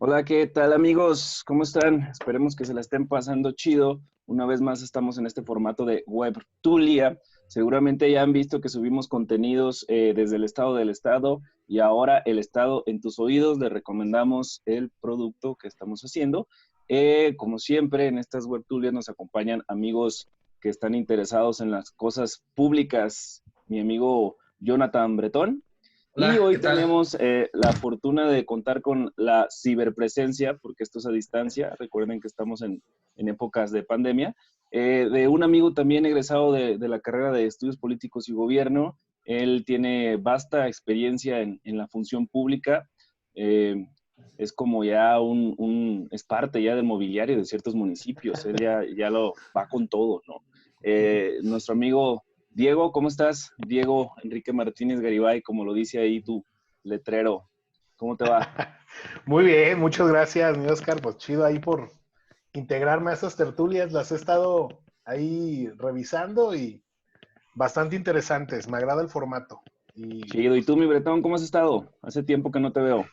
Hola, ¿qué tal amigos? ¿Cómo están? Esperemos que se la estén pasando chido. Una vez más estamos en este formato de Webtulia. Seguramente ya han visto que subimos contenidos desde el estado del estado y ahora el estado en tus oídos. Les recomendamos el producto que estamos haciendo. Como siempre, en estas Webtulias nos acompañan amigos que están interesados en las cosas públicas. Mi amigo Jonathan Bretón. Y Hola, hoy ¿qué tal? tenemos la fortuna de contar con la ciberpresencia, porque esto es a distancia, recuerden que estamos en épocas de pandemia, de un amigo también egresado de la carrera de Estudios Políticos y Gobierno. Él tiene vasta experiencia en la función pública, eh, es como ya es parte ya del mobiliario de ciertos municipios, él ya lo va con todo, ¿no? Nuestro amigo Diego, ¿cómo estás? Diego Enrique Martínez Garibay, como lo dice ahí tu letrero. ¿Cómo te va? Muy bien, muchas gracias, mi Oscar. Pues chido ahí por integrarme a estas tertulias. Las he estado ahí revisando y bastante interesantes. Me agrada el formato. Y Chido. ¿Y pues, tú, mi Bretón, cómo has estado? Hace tiempo que no te veo.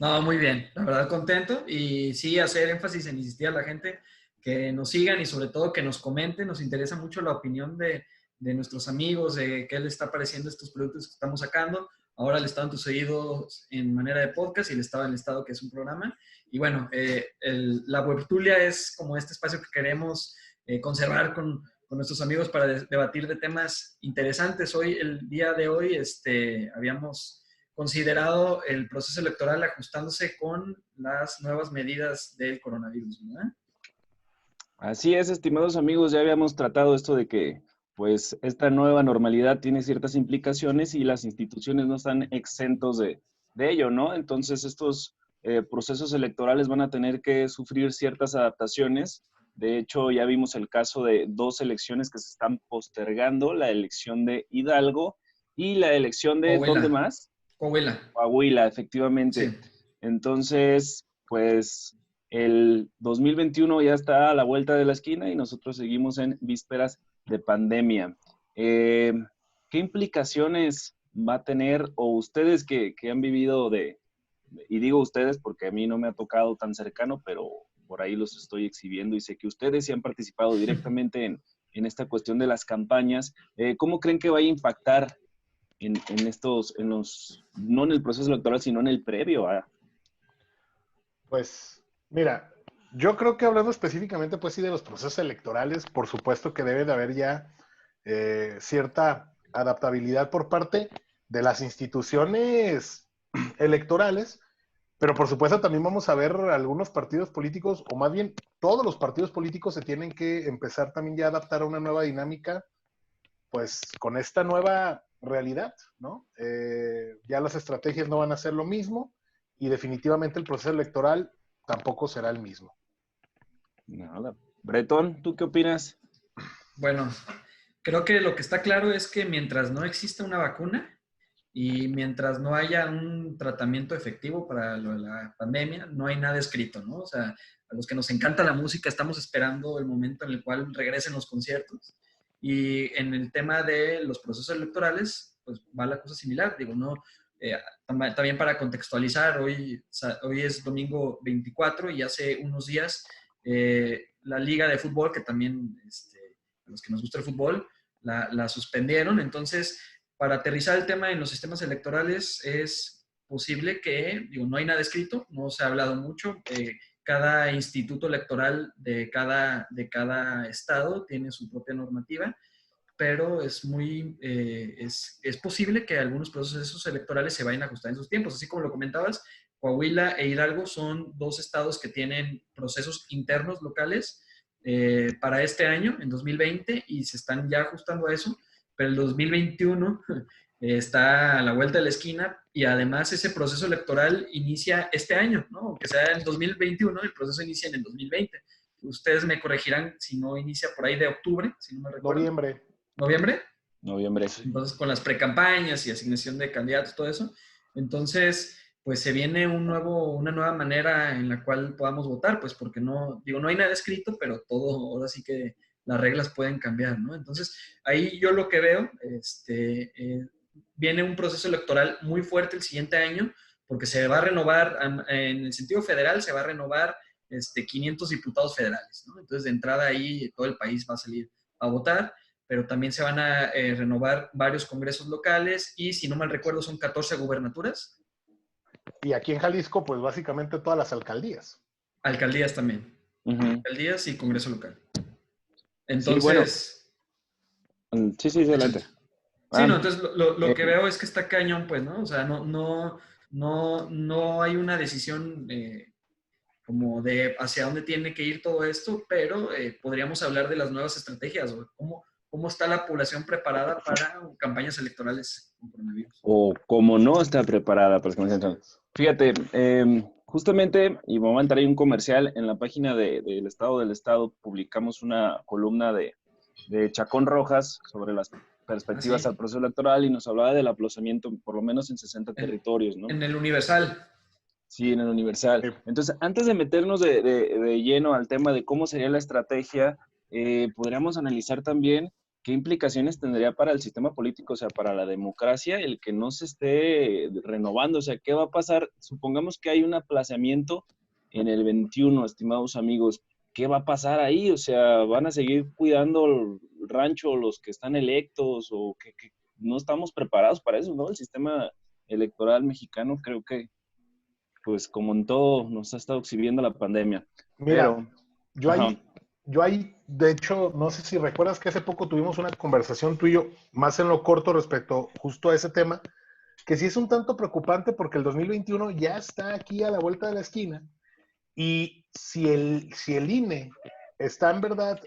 No, muy bien, la verdad contento y sí hacer énfasis en insistir a la gente que nos sigan y sobre todo que nos comenten, nos interesa mucho la opinión de nuestros amigos, de qué les está pareciendo estos productos que estamos sacando. Ahora el estado en tus oídos en manera de podcast y el estado en el estado que es un programa. Y bueno, la Webtulia es como este espacio que queremos conservar con nuestros amigos para debatir de temas interesantes. Hoy, el día de hoy, habíamos considerado el proceso electoral ajustándose con las nuevas medidas del coronavirus, ¿verdad? Así es, estimados amigos, ya habíamos tratado esto de que, pues, esta nueva normalidad tiene ciertas implicaciones y las instituciones no están exentos de ello, ¿no? Entonces, estos procesos electorales van a tener que sufrir ciertas adaptaciones. De hecho, ya vimos el caso de dos elecciones que se están postergando, la elección de Hidalgo y la elección de, ¿dónde Coahuila, más? Coahuila, Coahuila, sí. efectivamente. Entonces, pues el 2021 ya está a la vuelta de la esquina y nosotros seguimos en vísperas de pandemia. Eh, ¿Qué implicaciones va a tener, o ustedes que han vivido y digo ustedes porque a mí no me ha tocado tan cercano, pero por ahí los estoy exhibiendo y sé que ustedes sí han participado directamente en esta cuestión de las campañas, ¿cómo creen que va a impactar no en el proceso electoral, sino en el previo a? pues, mira, yo creo que hablando específicamente, pues sí, de los procesos electorales, por supuesto que debe de haber ya cierta adaptabilidad por parte de las instituciones electorales. Pero por supuesto también vamos a ver algunos partidos políticos, o más bien todos los partidos políticos se tienen que empezar también ya a adaptar a una nueva dinámica, pues con esta nueva realidad, ¿no? Ya las estrategias no van a ser lo mismo y definitivamente el proceso electoral tampoco será el mismo. Nada. Bretón, ¿tú qué opinas? Bueno, creo que lo que está claro es que mientras no exista una vacuna y mientras no haya un tratamiento efectivo para lo de la pandemia, no hay nada escrito, ¿no? O sea, a los que nos encanta la música estamos esperando el momento en el cual regresen los conciertos. Y en el tema de los procesos electorales, pues va la cosa similar. Digo, no, también para contextualizar, hoy es domingo 24 y hace unos días la Liga de Fútbol, que también a los que nos gusta el fútbol, la suspendieron. Entonces, para aterrizar el tema en los sistemas electorales, es posible que, digo, no hay nada escrito, no se ha hablado mucho. Cada instituto electoral de cada estado tiene su propia normativa, pero es posible que algunos procesos electorales se vayan a ajustar en sus tiempos. Así como lo comentabas, Coahuila e Hidalgo son dos estados que tienen procesos internos locales para este año, en 2020, y se están ya ajustando a eso, pero el 2021 está a la vuelta de la esquina y además ese proceso electoral inicia este año, ¿no? Aunque sea en 2021, el proceso inicia en el 2020. Ustedes me corregirán si no inicia por ahí de octubre, si no me recuerdo. Noviembre. ¿Noviembre? Noviembre. Sí. Entonces, con las precampañas y asignación de candidatos, todo eso. Entonces, pues se viene una nueva manera en la cual podamos votar, pues porque no, digo, no hay nada escrito, pero todo, ahora sí que las reglas pueden cambiar, ¿no? Entonces, ahí yo lo que veo, viene un proceso electoral muy fuerte el siguiente año, porque se va a renovar, en el sentido federal, se va a renovar 500 diputados federales, ¿no? Entonces, de entrada ahí, todo el país va a salir a votar, pero también se van a renovar varios congresos locales y, si no mal recuerdo, son 14 gubernaturas. Y aquí en Jalisco, pues básicamente todas las alcaldías. Alcaldías también. Ujú. Alcaldías y congreso local. Sí, bueno. Entonces, Sí, adelante. sí, no, Ah, entonces lo que veo es que está cañón, pues, ¿no? O sea, no hay una decisión como de hacia dónde tiene que ir todo esto, pero podríamos hablar de las nuevas estrategias, o cómo está la población preparada para campañas electorales con coronavirus. o como no está preparada para las que me centran. Fíjate, justamente, y me voy a entrar ahí un comercial, en la página del Estado del Estado publicamos una columna de Chacón Rojas sobre las perspectivas Sí. al proceso electoral y nos hablaba del aplazamiento, por lo menos en 60 territorios, ¿no? En el Universal. Sí, en el Universal. Entonces, antes de meternos de lleno al tema de cómo sería la estrategia, podríamos analizar también qué implicaciones tendría para el sistema político, o sea, para la democracia, el que no se esté renovando. O sea, ¿qué va a pasar? Supongamos que hay un aplazamiento en el 21, estimados amigos. ¿Qué va a pasar ahí? O sea, ¿van a seguir cuidando el rancho los que están electos o que no estamos preparados para eso, ¿no? El sistema electoral mexicano creo que pues como en todo nos ha estado exhibiendo la pandemia. Mira, Pero, yo ajá, ahí, yo ahí, de hecho, no sé si recuerdas que hace poco tuvimos una conversación tú y yo, más en lo corto respecto justo a ese tema, que sí es un tanto preocupante porque el 2021 ya está aquí a la vuelta de la esquina y si el INE está en verdad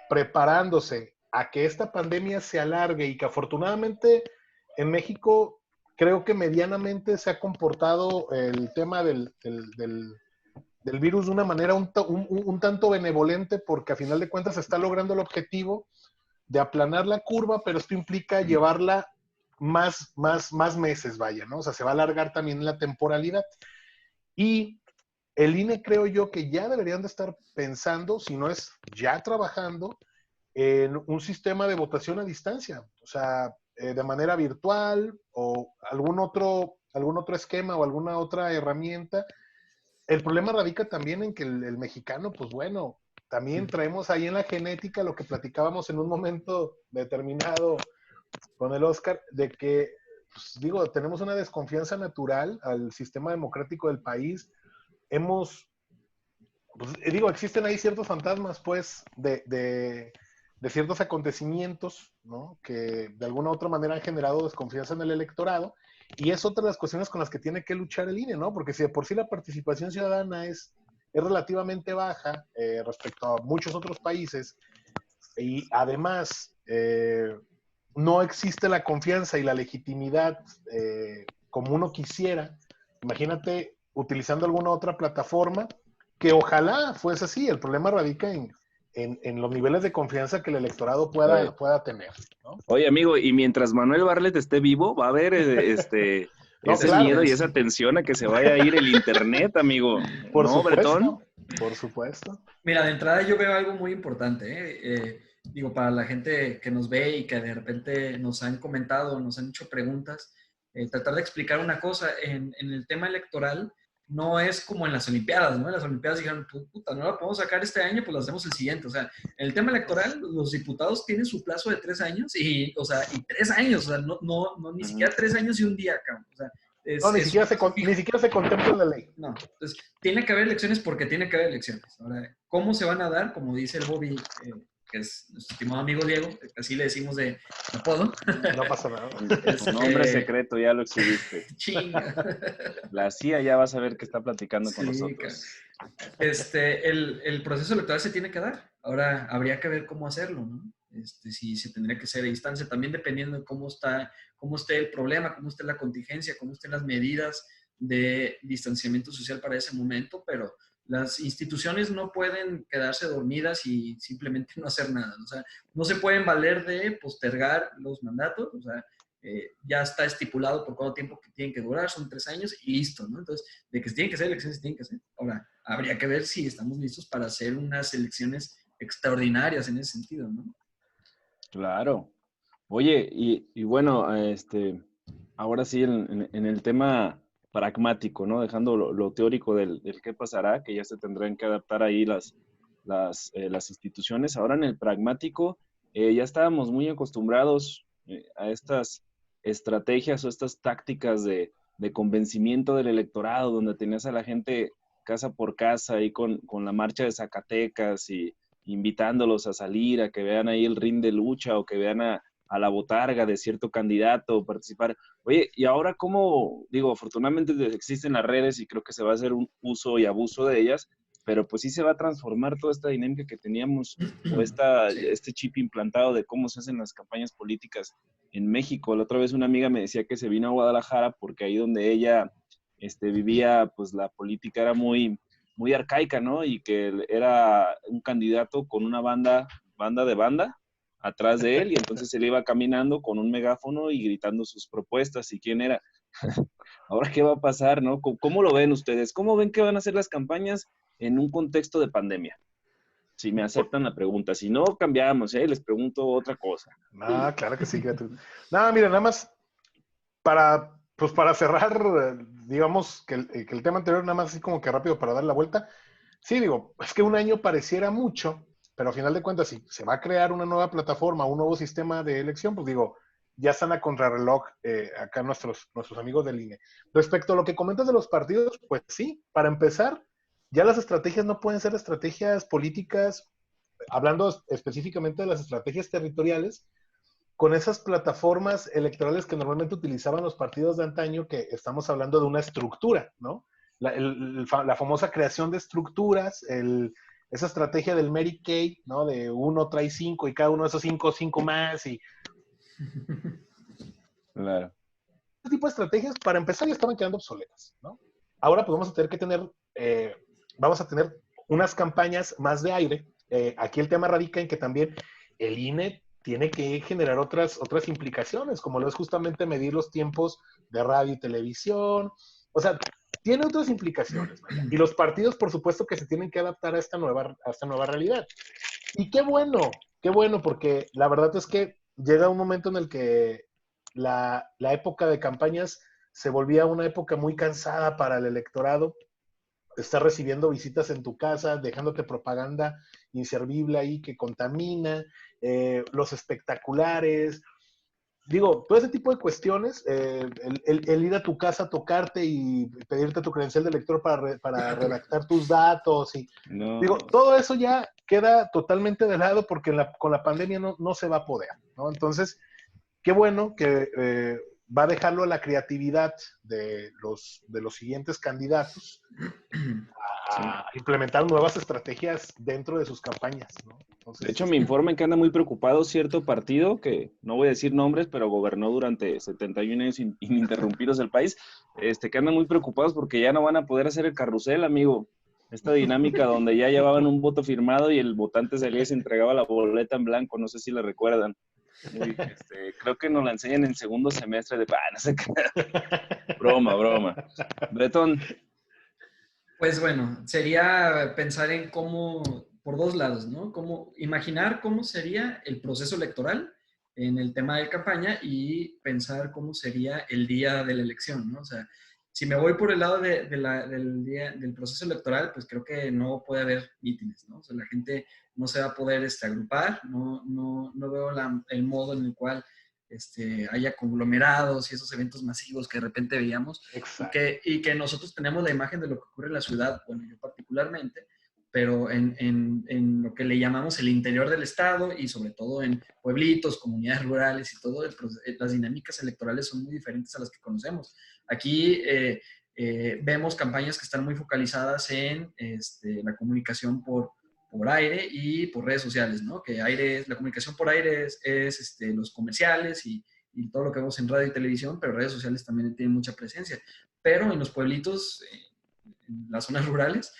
preparándose a que esta pandemia se alargue y que afortunadamente en México creo que medianamente se ha comportado el tema del virus de una manera un tanto benevolente porque a final de cuentas se está logrando el objetivo de aplanar la curva, pero esto implica llevarla más meses, vaya, ¿no? O sea, se va a alargar también la temporalidad. Y el INE creo yo que ya deberían de estar pensando, si no es ya trabajando, en un sistema de votación a distancia, o sea, de manera virtual o algún otro esquema o alguna otra herramienta. El problema radica también en que el mexicano, pues bueno, también traemos ahí en la genética lo que platicábamos en un momento determinado con el Oscar, de que, pues, digo, tenemos una desconfianza natural al sistema democrático del país. Pues, digo, existen ahí ciertos fantasmas, pues, de ciertos acontecimientos, ¿no? Que de alguna u otra manera han generado desconfianza en el electorado. Y es otra de las cuestiones con las que tiene que luchar el INE, ¿no? Porque si de por sí la participación ciudadana es relativamente baja respecto a muchos otros países, y además no existe la confianza y la legitimidad como uno quisiera, imagínate utilizando alguna otra plataforma que ojalá fuese así. El problema radica en los niveles de confianza que el electorado pueda tener, ¿no? oye amigo, y mientras Manuel Barlet esté vivo, va a haber No, ese claro, miedo y esa tensión a que se vaya a ir el internet, amigo. por ¿No, Bretón? supuesto, por supuesto. Mira, de entrada yo veo algo muy importante, digo, para la gente que nos ve y que de repente nos han comentado, nos han hecho preguntas, tratar de explicar una cosa, en el tema electoral no es como en las Olimpiadas, ¿no? En las Olimpiadas dijeron, puta, no la podemos sacar este año, pues la hacemos el siguiente. O sea, en el tema electoral, los diputados tienen su plazo de 3 años y, o sea, y 3 años, o sea, ni siquiera 3 años y un día, cabrón. O sea, No, ni es un siquiera se, plazo fijo. ni siquiera se contempla en la ley. No, entonces tiene que haber elecciones porque tiene que haber elecciones. Ahora, ¿cómo se van a dar? Como dice el Bobby, que es nuestro estimado amigo Diego, así le decimos de apodo. No pasa nada. Tu nombre secreto ya lo exhibiste. Chinga. La CIA ya va a saber que está platicando con Sí, nosotros. el proceso electoral se tiene que dar. Ahora habría que ver cómo hacerlo, ¿no? Si se tendría que hacer a distancia, también dependiendo de cómo esté el problema, cómo esté la contingencia, cómo estén las medidas de distanciamiento social para ese momento, pero las instituciones no pueden quedarse dormidas y simplemente no hacer nada. O sea, no se pueden valer de postergar los mandatos, o sea, ya está estipulado por cuánto tiempo que tienen que durar, son 3 años y listo, ¿no? Entonces, de que se tienen que hacer elecciones, se tienen que hacer. Ahora, habría que ver si estamos listos para hacer unas elecciones extraordinarias en ese sentido, ¿no? Claro. Oye, y bueno, ahora sí, en el tema pragmático, ¿no? Dejando lo teórico del qué pasará, que ya se tendrán que adaptar ahí las instituciones. Ahora en el pragmático, ya estábamos muy acostumbrados a estas estrategias o estas tácticas de convencimiento del electorado, donde tenías a la gente casa por casa ahí con la marcha de Zacatecas y invitándolos a salir, a que vean ahí el ring de lucha o que vean a la botarga de cierto candidato o participar. Oye, y ahora cómo, digo, afortunadamente existen las redes y creo que se va a hacer un uso y abuso de ellas, pero pues sí se va a transformar toda esta dinámica que teníamos o Sí. este chip implantado de cómo se hacen las campañas políticas en México. La otra vez una amiga me decía que se vino a Guadalajara porque ahí donde ella vivía, pues la política era muy arcaica, ¿no? Y que era un candidato con una banda atrás de él y entonces él iba caminando con un megáfono y gritando sus propuestas y quién era. Ahora, ¿qué va a pasar, no? ¿Cómo lo ven ustedes? ¿Cómo ven que van a ser las campañas en un contexto de pandemia? Si me aceptan la pregunta. Si no, cambiamos, ¿eh? Les pregunto otra cosa. No, claro que sí. No, mira, nada más pues para cerrar, digamos que el tema anterior, nada más así como que rápido para dar la vuelta. Sí, digo, es que un año pareciera mucho, pero a final de cuentas, si se va a crear una nueva plataforma, un nuevo sistema de elección, pues digo, ya están a contrarreloj acá nuestros amigos del INE. Respecto a lo que comentas de los partidos, pues sí, para empezar, ya las estrategias no pueden ser estrategias políticas, hablando específicamente de las estrategias territoriales, con esas plataformas electorales que normalmente utilizaban los partidos de antaño, que estamos hablando de una estructura, ¿no? La famosa creación de estructuras, esa estrategia del Mary Kay, ¿no? De uno trae cinco y cada uno de esos cinco más. Y Claro. ese tipo de estrategias, para empezar, ya estaban quedando obsoletas, ¿no? Ahora pues vamos a tener unas campañas más de aire. Aquí el tema radica en que también el INE tiene que generar otras implicaciones, como lo es justamente medir los tiempos de radio y televisión. O sea, tiene otras implicaciones, vaya. Y los partidos, por supuesto, que se tienen que adaptar a esta nueva realidad. Y qué bueno, porque la verdad es que llega un momento en el que la época de campañas se volvía una época muy cansada para el electorado. Estar recibiendo visitas en tu casa, dejándote propaganda inservible ahí que contamina, los espectaculares, digo, todo ese tipo de cuestiones, el ir a tu casa a tocarte y pedirte tu credencial de lector para redactar tus datos, y No. digo, todo eso ya queda totalmente de lado porque con la pandemia no se va a poder, ¿no? Entonces, qué bueno que va a dejarlo a la creatividad de los siguientes candidatos Sí. a implementar nuevas estrategias dentro de sus campañas, ¿no? De Entonces, hecho, me informan que anda muy preocupado cierto partido, que no voy a decir nombres, pero gobernó durante 71 años ininterrumpidos el país, que andan muy preocupados porque ya no van a poder hacer el carrusel, amigo. Esta dinámica donde ya llevaban un voto firmado y el votante salía y se entregaba la boleta en blanco, no sé si la recuerdan. Creo que nos la enseñan en segundo semestre de... no sé qué. Broma. Bretón. Pues bueno, sería pensar en cómo, por dos lados, ¿no? Imaginar cómo sería el proceso electoral en el tema de campaña y pensar cómo sería el día de la elección, ¿no? O sea, si me voy por el lado del proceso electoral, pues creo que no puede haber mítines, ¿no? O sea, la gente no se va a poder agrupar, no veo el modo en el cual haya conglomerados y esos eventos masivos que de repente veíamos y que nosotros tenemos la imagen de lo que ocurre en la ciudad, bueno, yo particularmente, pero en lo que le llamamos el interior del estado y sobre todo en pueblitos, comunidades rurales y todo, las dinámicas electorales son muy diferentes a las que conocemos. Aquí vemos campañas que están muy focalizadas en la comunicación por aire y por redes sociales, ¿no? Que la comunicación por aire es los comerciales y todo lo que vemos en radio y televisión, pero redes sociales también tienen mucha presencia. Pero en los pueblitos, en las zonas rurales,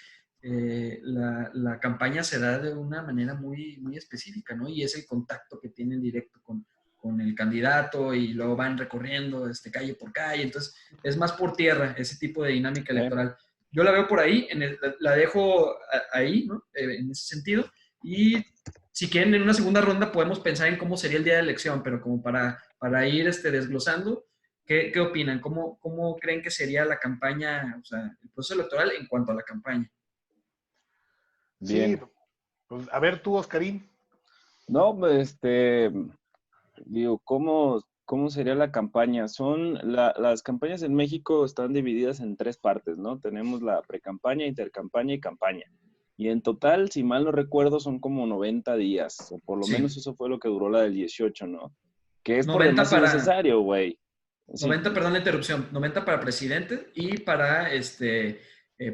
la campaña se da de una manera muy específica, ¿no? Y es el contacto que tienen directo con el candidato y luego van recorriendo calle por calle. Entonces, es más por tierra ese tipo de dinámica electoral. Yo la veo por ahí, la dejo ahí, ¿no? En ese sentido. Y si quieren, en una segunda ronda podemos pensar en cómo sería el día de elección, pero como para ir desglosando, ¿Qué opinan? ¿Cómo creen que sería la campaña, o sea, el proceso electoral en cuanto a la campaña? Sí, Bien. pues a ver tú, Oscarín. No, pues, digo, ¿cómo sería la campaña? Las campañas en México están divididas en tres partes, ¿no? Tenemos la precampaña, intercampaña y campaña. Y en total, si mal no recuerdo, son como 90 días, o por lo menos Sí. eso fue lo que duró la del 18, ¿no? Que es por 90 demás para, innecesario, güey. Sí, 90, perdón la interrupción, 90 para presidente y para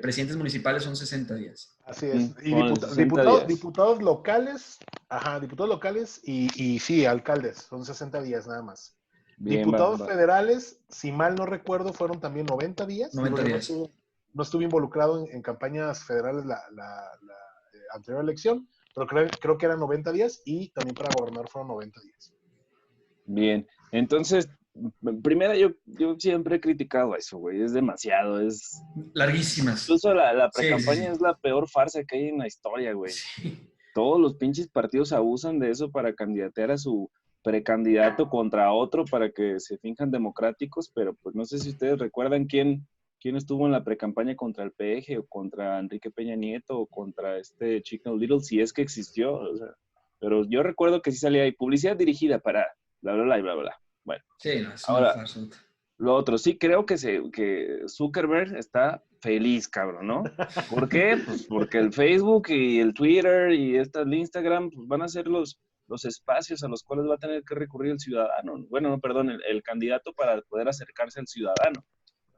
presidentes municipales son 60 días. Así es. Y con 60 diputados, días. diputados locales, ajá, diputados locales y sí, alcaldes, son 60 días nada más. Bien, va, Diputados va. federales, si mal no recuerdo, fueron también 90 días. Digo, 90 yo días. no estuve involucrado en campañas federales la anterior elección, pero creo que eran 90 días y también para gobernar fueron 90 días. Bien. Entonces, primero yo siempre he criticado eso, güey. Es demasiado, es... Larguísimas. Incluso la Sí, sí, precampaña sí. es la peor farsa que hay en la historia, güey. Sí. Todos los pinches partidos abusan de eso para candidatear a su precandidato contra otro para que se finjan democráticos, pero pues no sé si ustedes recuerdan quién estuvo en la precampaña contra el PG o contra Enrique Peña Nieto o contra este Chicken Little, si es que existió, o sea, pero yo recuerdo que sí salía ahí publicidad dirigida para bla, bla, bla, y bla, bla, bla. Bueno, Sí, no, es una ahora, farsa. lo otro, sí creo que Zuckerberg está feliz, cabrón, ¿no? ¿Por qué? Pues porque el Facebook y el Twitter y el Instagram pues van a ser los espacios a los cuales va a tener que recurrir el ciudadano. Bueno, no, perdón, el candidato para poder acercarse al ciudadano.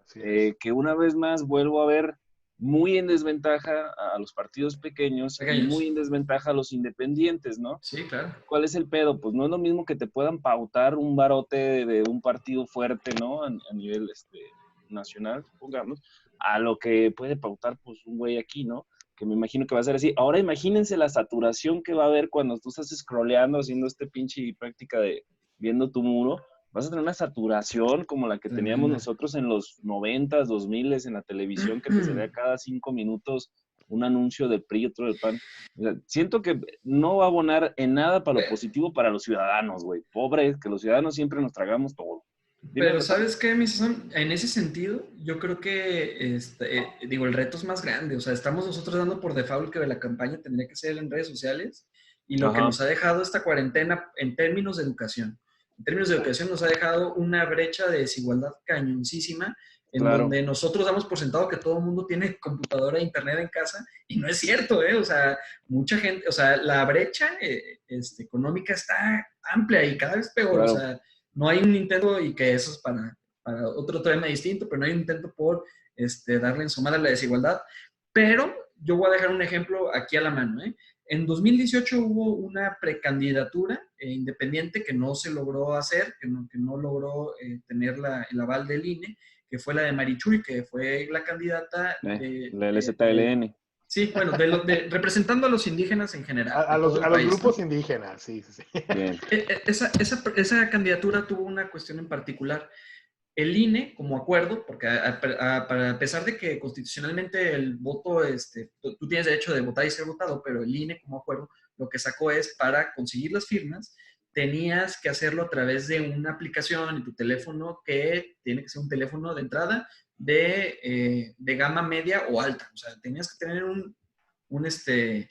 Así es. Que una vez más vuelvo a ver muy en desventaja a los partidos pequeños y Pequeños. muy en desventaja a los independientes, ¿no? Sí, claro. ¿Cuál es el pedo? Pues no es lo mismo que te puedan pautar un barote de un partido fuerte, ¿no? A nivel nacional, supongamos, a lo que puede pautar pues un güey aquí, ¿no? Que me imagino que va a ser así. Ahora imagínense la saturación que va a haber cuando tú estás scrolleando, haciendo este pinche práctica de viendo tu muro. Vas a tener una saturación como la que teníamos Tremenda. nosotros en los 90s, 2000s en la televisión, que te salía cada 5 minutos un anuncio del PRI, otro del PAN. O sea, siento que no va a abonar en nada para lo positivo para los ciudadanos, güey. Pobre, que los ciudadanos siempre nos tragamos todo. Dime, Pero Beto. ¿sabes qué, mi César? En ese sentido, yo creo que, digo, el reto es más grande. O sea, estamos nosotros dando por default que la campaña tendría que ser en redes sociales y lo que Ajá, nos ha dejado esta cuarentena en términos de educación. En términos de educación nos ha dejado una brecha de desigualdad cañoncísima en claro. donde nosotros damos por sentado que todo el mundo tiene computadora e internet en casa y no es cierto, ¿eh? O sea, mucha gente, o sea, la brecha económica está amplia y cada vez peor. O Claro. sea, no hay un intento, y que eso es para otro tema distinto, pero no hay un intento por darle en su madre a la desigualdad. Pero yo voy a dejar un ejemplo aquí a la mano. En 2018 hubo una precandidatura independiente que no se logró hacer, que no logró tener el aval del INE, que fue la de Marichuy, que fue la candidata La LZLN. sí, bueno, representando a los indígenas en general, A de los, todo el a los país, grupos ¿no? indígenas, sí, sí, sí. Bien. Esa candidatura tuvo una cuestión en particular. El INE, como acuerdo, porque a pesar de que constitucionalmente el voto, tú tienes derecho de votar y ser votado, pero el INE, como acuerdo, lo que sacó es para conseguir las firmas, tenías que hacerlo a través de una aplicación en tu teléfono que tiene que ser un teléfono de entrada de gama media o alta. O sea, un, este,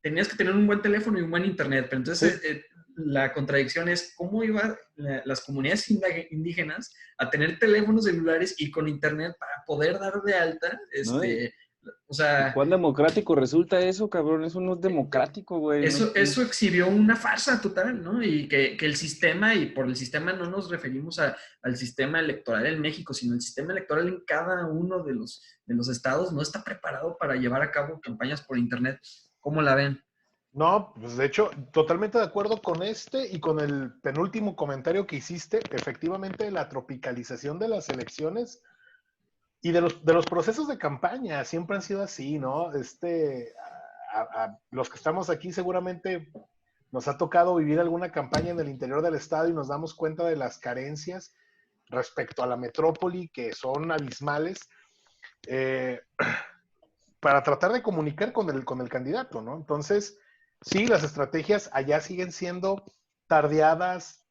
tenías que tener un buen teléfono y un buen internet. Pero entonces Sí. la contradicción es cómo iban las comunidades indígenas a tener teléfonos celulares y con internet para poder dar de alta, ¿No? o ¿Y sea, cuán democrático resulta eso, cabrón? Eso no es democrático, güey. No, eso exhibió una farsa total, ¿no? Y que el sistema, y por el sistema no nos referimos al sistema electoral en México, sino el sistema electoral en cada uno de los estados no está preparado para llevar a cabo campañas por internet. ¿Cómo la ven? No, pues de hecho, totalmente de acuerdo con este y con el penúltimo comentario que hiciste. Efectivamente, la tropicalización de las elecciones y de los procesos de campaña siempre han sido así, ¿no? Los que estamos aquí seguramente nos ha tocado vivir alguna campaña en el interior del estado y nos damos cuenta de las carencias respecto a la metrópoli que son abismales eh, para tratar de comunicar con el candidato, ¿no? Entonces, sí, las estrategias allá siguen siendo tardeadas,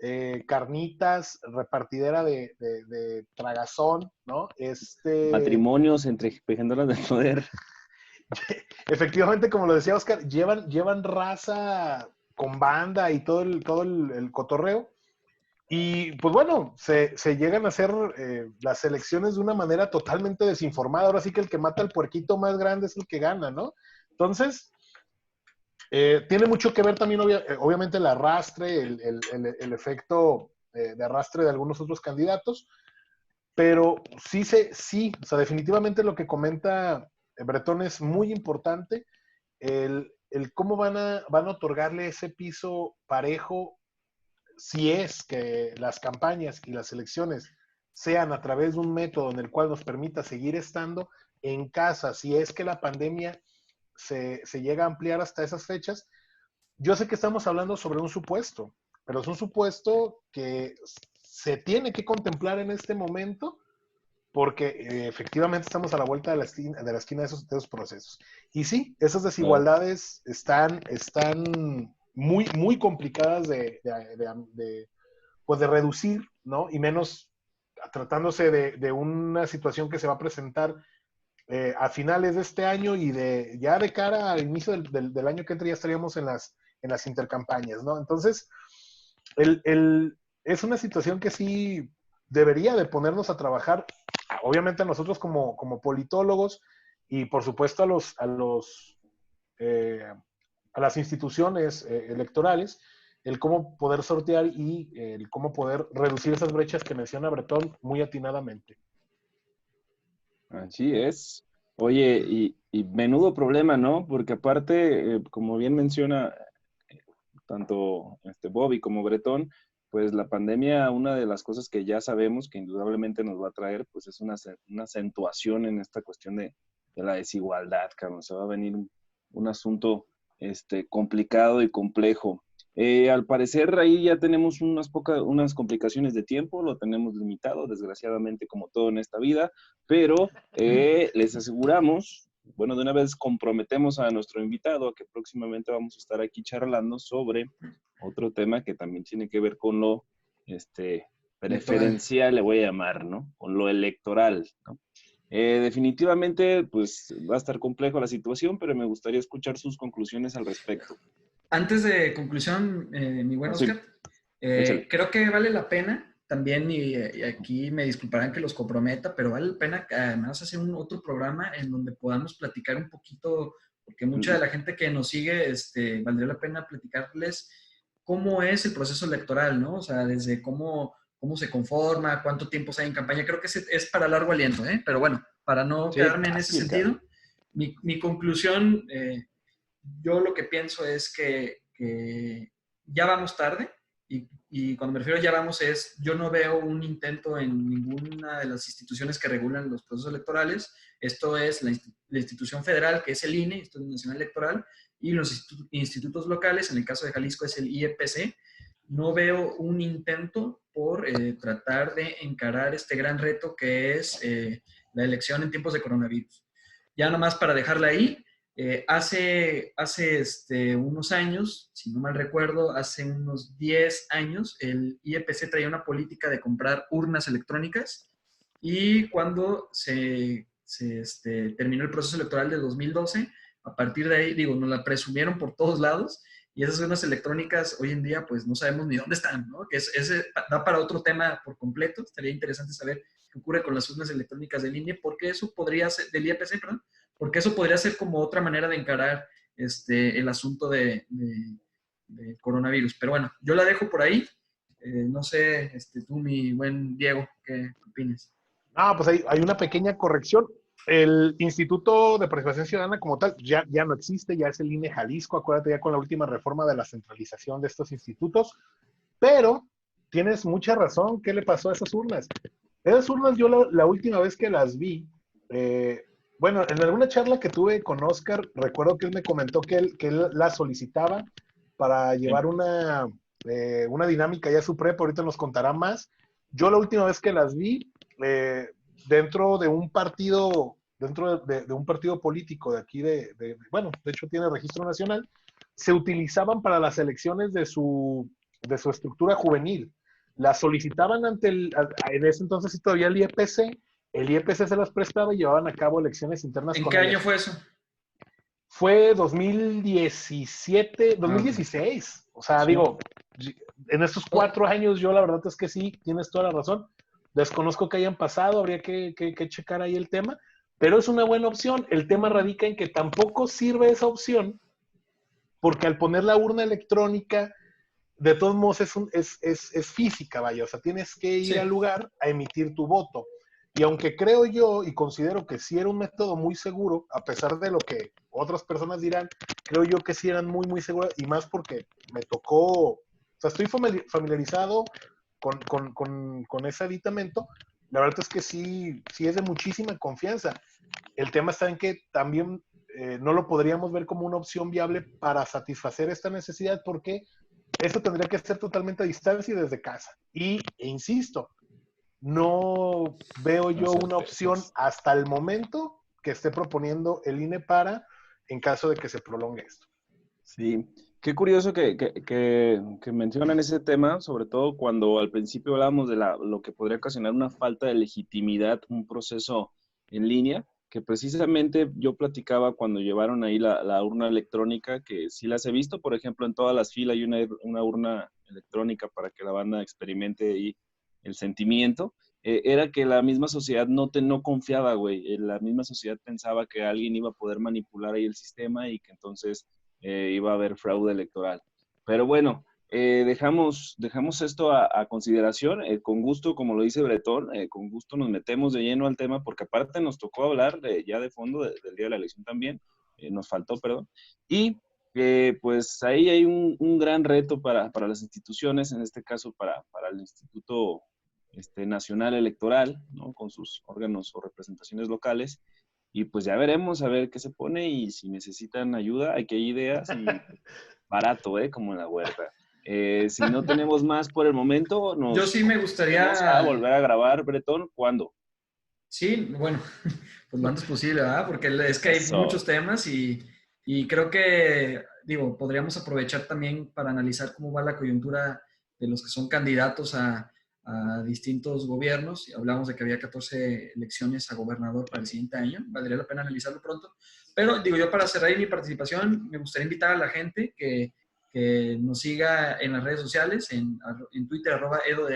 carnitas, repartidera de tragazón, ¿no? Matrimonios entre pejendoras del poder. Efectivamente, como lo decía Oscar, llevan raza con banda y todo el cotorreo. Y pues bueno, se llegan a hacer las elecciones de una manera totalmente desinformada. Ahora sí que el que mata al puerquito más grande es el que gana, ¿no? Entonces, tiene mucho que ver también, obviamente, el arrastre, el efecto de arrastre de algunos otros candidatos, pero sí, o sea, definitivamente lo que comenta Bretón es muy importante, el cómo van a otorgarle ese piso parejo si es que las campañas y las elecciones sean a través de un método en el cual nos permita seguir estando en casa, si es que la pandemia se llega a ampliar hasta esas fechas. Yo sé que estamos hablando sobre un supuesto, pero es un supuesto que se tiene que contemplar en este momento porque efectivamente estamos a la vuelta de la esquina de esos procesos. Y sí, esas desigualdades están muy, muy complicadas pues de reducir, ¿no? Y menos tratándose de una situación que se va a presentar a finales de este año y ya de cara al inicio del año que entra ya estaríamos en las intercampañas, ¿no? Entonces, es una situación que sí debería de ponernos a trabajar, obviamente a nosotros como politólogos y por supuesto a las instituciones electorales, el cómo poder sortear y el cómo poder reducir esas brechas que menciona Bretón muy atinadamente. Así es. Oye, y menudo problema, ¿no? Porque aparte, como bien menciona tanto Bobby como Bretón, pues la pandemia, una de las cosas que ya sabemos que indudablemente nos va a traer, pues es una acentuación en esta cuestión de la desigualdad, cabrón. Se va a venir un asunto complicado y complejo. Al parecer ahí ya tenemos unas complicaciones de tiempo, lo tenemos limitado, desgraciadamente como todo en esta vida, pero les aseguramos, bueno, de una vez comprometemos a nuestro invitado a que próximamente vamos a estar aquí charlando sobre otro tema que también tiene que ver con lo preferencial, le voy a llamar, ¿no? Con lo electoral, ¿no? Definitivamente, pues va a estar complejo la situación, pero me gustaría escuchar sus conclusiones al respecto. Antes de conclusión, mi buen Oscar, creo que vale la pena también, y aquí me disculparán que los comprometa, pero vale la pena además hacer otro programa en donde podamos platicar un poquito, porque mucha de la gente que nos sigue, valdría la pena platicarles cómo es el proceso electoral, ¿no? O sea, desde cómo se conforma, cuánto tiempo se hay en campaña. Creo que es para largo aliento, ¿eh? Pero bueno, para no quedarme en ese sentido, mi conclusión, yo lo que pienso es que ya vamos tarde, y cuando me refiero a ya vamos es, yo no veo un intento en ninguna de las instituciones que regulan los procesos electorales. Esto es la institución federal, que es el INE, Instituto Nacional Electoral, y los institutos locales, en el caso de Jalisco es el IEPC. No veo un intento por tratar de encarar este gran reto que es la elección en tiempos de coronavirus. Ya nomás para dejarla ahí, hace unos años, si no mal recuerdo, hace unos 10 años, el IEPC traía una política de comprar urnas electrónicas, y cuando se terminó el proceso electoral de 2012, a partir de ahí, digo, nos la presumieron por todos lados, y esas urnas electrónicas hoy en día pues no sabemos ni dónde están, ¿no? Que ese da para otro tema por completo. Estaría interesante saber qué ocurre con las urnas electrónicas del INE, porque eso podría ser, del IEPC, perdón, porque eso podría ser como otra manera de encarar el asunto de coronavirus. Pero bueno, yo la dejo por ahí. No sé, tú, mi buen Diego, ¿qué opinas? Pues hay una pequeña corrección. El Instituto de Participación Ciudadana como tal ya no existe, ya es el INE Jalisco, acuérdate ya con la última reforma de la centralización de estos institutos, pero tienes mucha razón, ¿qué le pasó a esas urnas? Esas urnas yo la última vez que las vi, bueno, en alguna charla que tuve con Oscar, recuerdo que él me comentó que él la solicitaba para llevar una dinámica ya su prepa, ahorita nos contará más. Yo la última vez que las vi, dentro de un partido político de aquí bueno, de hecho tiene registro nacional, se utilizaban para las elecciones de su de su estructura juvenil. La solicitaban ante en ese entonces sí todavía el IEPC se las prestaba y llevaban a cabo elecciones internas ¿En con qué el año fue eso? Fue 2017, Ah, ok. 2016. O sea, Sí. digo, en estos Oh, 4 años yo la verdad es que sí, tienes toda la razón. Desconozco que hayan pasado, habría que checar ahí el tema, pero es una buena opción. El tema radica en que tampoco sirve esa opción porque al poner la urna electrónica, de todos modos es física, vaya, o sea, tienes que ir al sí. lugar a emitir tu voto. Y aunque creo yo y considero que sí era un método muy seguro, a pesar de lo que otras personas dirán, creo yo que sí eran muy, muy seguras, y más porque me tocó, o sea, estoy familiarizado con ese aditamento. La verdad es que sí es de muchísima confianza. El tema está en que también no lo podríamos ver como una opción viable para satisfacer esta necesidad porque eso tendría que ser totalmente a distancia y desde casa. E insisto, no veo Las yo una opción certezas. hasta el momento que esté proponiendo el INE para, en caso de que se prolongue esto. Sí, qué curioso que mencionan ese tema, sobre todo cuando al principio hablábamos de lo que podría ocasionar una falta de legitimidad, un proceso en línea, que precisamente yo platicaba cuando llevaron ahí la urna electrónica, que sí las he visto, por ejemplo, en todas las filas hay una urna electrónica para que la banda experimente ahí el sentimiento. Era que la misma sociedad no confiaba, güey. La misma sociedad pensaba que alguien iba a poder manipular ahí el sistema y que entonces iba a haber fraude electoral. Pero bueno, dejamos esto a consideración. Con gusto, como lo dice Bretón, con gusto nos metemos de lleno al tema, porque aparte nos tocó hablar ya de fondo del día de la elección también, nos faltó, perdón. Y pues ahí hay un gran reto para las instituciones, en este caso para el Instituto Nacional Electoral, ¿no? Con sus órganos o representaciones locales. Y pues ya veremos a ver qué se pone y si necesitan ayuda, aquí hay ideas y barato, ¿eh? Como en la huerta. Si no tenemos más por el momento, Yo nos sí me comprometemos a gustaría, volver a grabar, Bretón. ¿Cuándo? sí, bueno, pues lo antes posible, ¿verdad? Porque es que hay muchos Eso. temas y creo que, digo, podríamos aprovechar también para analizar cómo va la coyuntura de los que son candidatos a distintos gobiernos. Y hablamos de que había 14 elecciones a gobernador para el siguiente año. Valdría la pena analizarlo pronto. Pero, digo, yo para cerrar mi participación, me gustaría invitar a la gente que nos siga en las redes sociales, en Twitter, @edo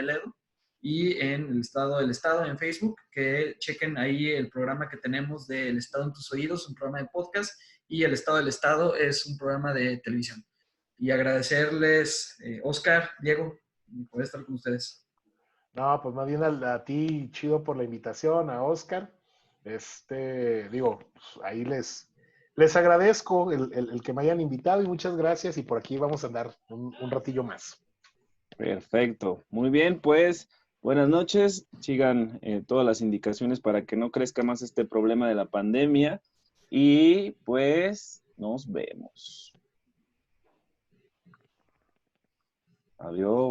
y en el Estado del Estado, en Facebook, que chequen ahí el programa que tenemos de El Estado en tus oídos, un programa de podcast, y El Estado del Estado es un programa de televisión. Y agradecerles, Oscar, Diego, por estar con ustedes. No, pues más bien a ti, chido por la invitación, a Oscar. Digo, pues ahí les agradezco el que me hayan invitado y muchas gracias. Y por aquí vamos a andar un ratillo más. Perfecto. Muy bien, pues buenas noches. Sigan todas las indicaciones para que no crezca más este problema de la pandemia. Y pues nos vemos. Adiós.